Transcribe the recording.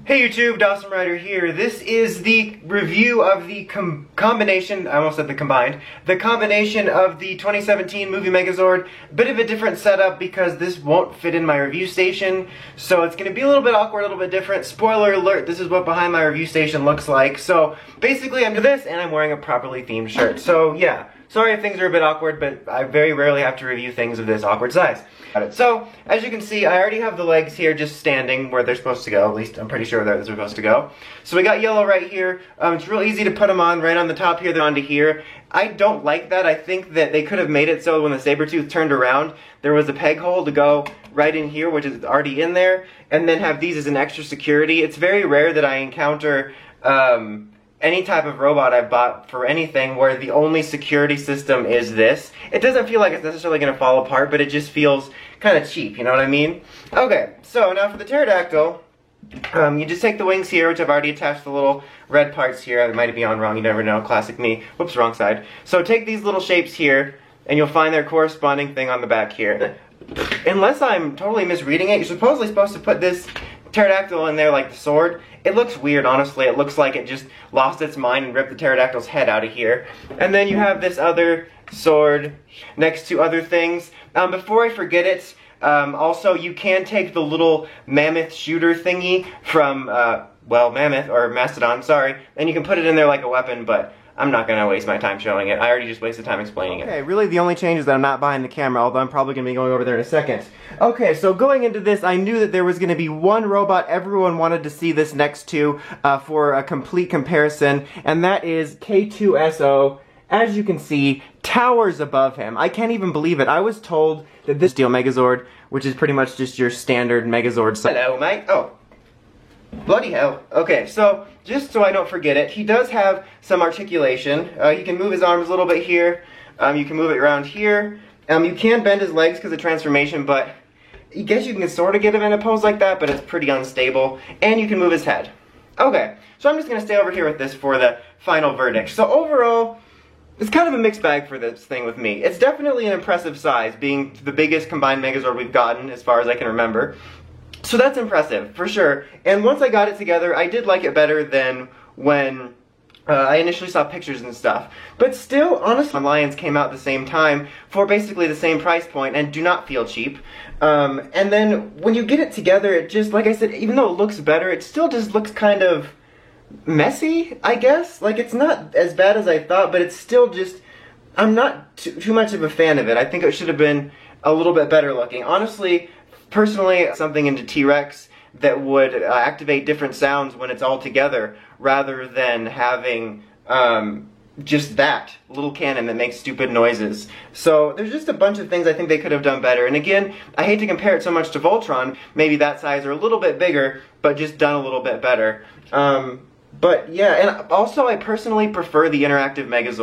Hey YouTube, Dawson Rider here. This is the review of the combination, I almost said the combination of the 2017 movie Megazord. Bit of a different setup because this won't fit in my review station, so it's going to be a little bit awkward, a little bit different. Spoiler alert, this is what behind my review station looks like. So basically I'm doing this and I'm wearing a properly themed shirt. So yeah, sorry if things are a bit awkward, but I very rarely have to review things of this awkward size. So, as you can see, I already have the legs here just standing where they're supposed to go. At least I'm pretty sure they're supposed to go. So we got yellow right here. It's real easy to put them on right on the top here, then onto here. I don't like that. I think that they could have made it so when the Sabretooth turned around, there was a peg hole to go right in here, which is already in there, and then have these as an extra security. It's very rare that I encounter any type of robot I've bought for anything where the only security system is this. It doesn't feel like it's necessarily going to fall apart, but it just feels kind of cheap, you know what I mean? Okay, so now for the pterodactyl, you just take the wings here, which I've already attached the little red parts here. I might be on wrong, you never know, classic me. Whoops, wrong side. So take these little shapes here, and you'll find their corresponding thing on the back here. Unless I'm totally misreading it, you're supposedly supposed to put this pterodactyl in there like the sword. It looks weird, honestly. It looks like it just lost its mind and ripped the pterodactyl's head out of here. And then you have this other sword next to other things. Before I forget it, also you can take the little mammoth shooter thingy from, well, Mammoth, or Mastodon, sorry, and you can put it in there like a weapon, but I'm not going to waste my time showing it. I already just wasted time explaining it. Okay, really the only change is that I'm not behind the camera, although I'm probably going to be going over there in a second. Okay, so going into this, I knew that there was going to be one robot everyone wanted to see this next to for a complete comparison, and that is K2SO. As you can see, towers above him. I can't even believe it. I was told that this Steel Megazord, which is pretty much just your standard Megazord. Hello, mate. Oh. Bloody hell. Okay, so just so I don't forget it, he does have some articulation. He can move his arms a little bit here. You can move it around here. You can bend his legs because of transformation, but I guess you can sort of get him in a pose like that, but it's pretty unstable. And you can move his head. Okay, so I'm just going to stay over here with this for the final verdict. So overall, it's kind of a mixed bag for this thing with me. It's definitely an impressive size, being the biggest combined Megazord we've gotten, as far as I can remember. So that's impressive, for sure. And once I got it together, I did like it better than when I initially saw pictures and stuff. But still, honestly, Lions came out at the same time for basically the same price point and do not feel cheap. And then when you get it together, it just, like I said, even though it looks better, it still just looks kind of messy, I guess. Like, it's not as bad as I thought, but it's still just, I'm not too much of a fan of it. I think it should have been a little bit better looking. Honestly, personally, something into T-Rex that would activate different sounds when it's all together, rather than having just that little cannon that makes stupid noises. So there's just a bunch of things I think they could have done better. And again, I hate to compare it so much to Voltron, maybe that size or a little bit bigger, but just done a little bit better. But yeah, and also I personally prefer the interactive Megazord.